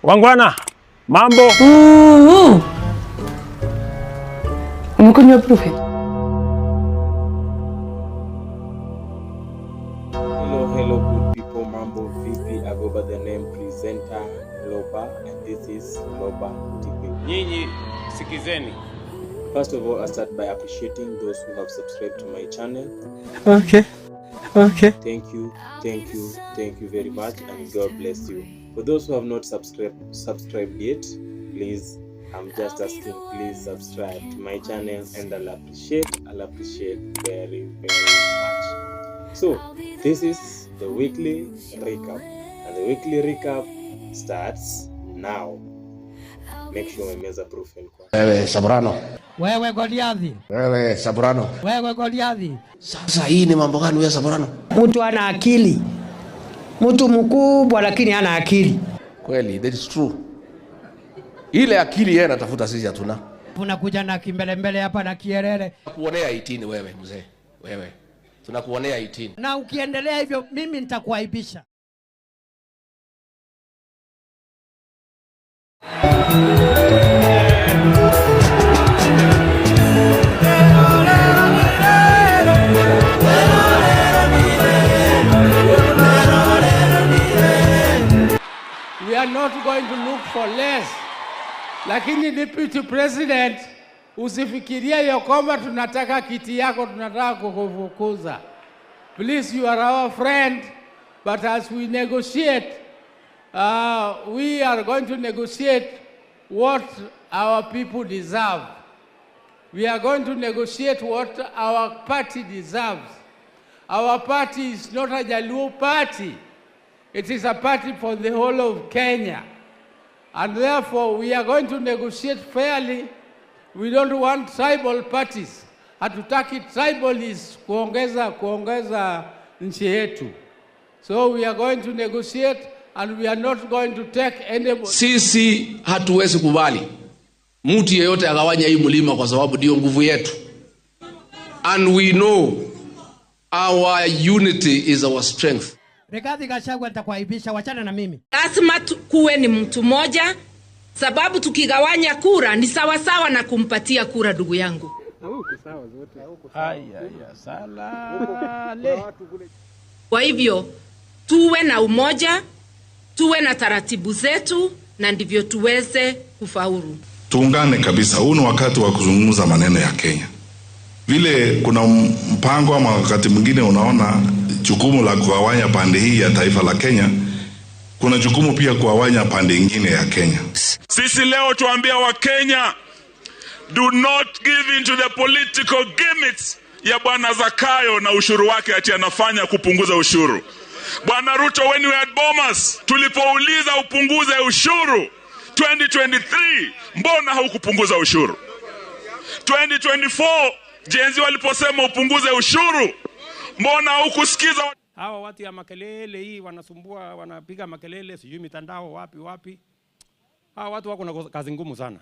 Wangwana, mambo? Umekunywa Brufen? Hello good people, mambo vipi? I go by the name presenter Loba and this is Loba TV. Nyinyi sikizeni. First of all, I start by appreciating those who have subscribed to my channel. Okay. Thank you very much and God bless you. For those who have not subscribed yet, please, I'm just asking, please subscribe to my channel and I'll appreciate very much. So this is the weekly recap and the weekly recap starts now. Make sure umemeza Brufen kwa. Wewe Sabrano. Wewe Goliathi. Wewe Sabrano. Wewe Goliathi. Sasa hii ni mambo gani wewe Sabrano? Mtu ana akili. Mtu mkubwa lakini hana akili. Kweli, that is true. Ile akili yeye anatafuta sisi hatuna. Unakuja na kimbele hapa na kierere. Tunakuonea 18 wewe mzee. Wewe. Tunakuonea 18. Na ukiendelea hivyo mimi nitakuaibisha. We are not going to look for less. Lakini Deputy President, usifikiria ya kwamba tunataka kiti yako, tunataka kukufukuza. Please, you are our friend, but as we negotiate, we are going to negotiate what our people deserve. We are going to negotiate what our party deserves. Our party is not a Jaluo party. It is a party for the whole of Kenya. And therefore, we are going to negotiate fairly. We don't want tribal parties. Hatutaki tribalists kuongeza nchi yetu. So we are going to negotiate and we are not going to take anybody. Sisi hatuwezi kubali mtu yeyote agawanya hii mlima kwa sababu ndio nguvu yetu. And we know our unity is our strength. Rigathi Gachagua nitakuaibisha, wachana na mimi. Lazima kuwe ni mtu moja, sababu tukigawanya kura ni sawa sawa na kumpatia kura ndugu yangu. Salale. Kwa hivyo tuwe na umoja, tuwe na taratibu zetu na ndivyo tuweze kufaulu. Tuungane kabisa. Huu ni wakati wa kuzungumza maneno ya Kenya. Vile kuna mpango ama wakati mwingine unaona jukumu la kugawanya pande hii ya taifa la Kenya, kuna jukumu pia kugawanya pande nyingine ya Kenya. Sisi leo tuambia wa Kenya, do not give in to the political gimmicks ya Bwana Zakayo na ushuru wake ati anafanya kupunguza ushuru. Bwana Ruto, when we had Bomas, tulipouliza upunguze ushuru 2023, mbona haukupunguza ushuru? 2024 jenzi waliposema upunguze ushuru, mbona hukusikiza? Hawa watu ya makelele hii wanasumbua, wanapiga makelele sijui mitandao wapi. Hawa watu wako na kazi ngumu sana.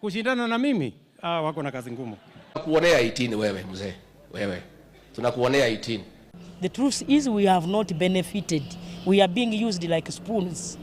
Kushindana na mimi, wako na kazi ngumu. Tunakuonea 18 wewe mzee. Wewe. Tunakuonea 18. The truth is we have not benefited. We are being used like spoons.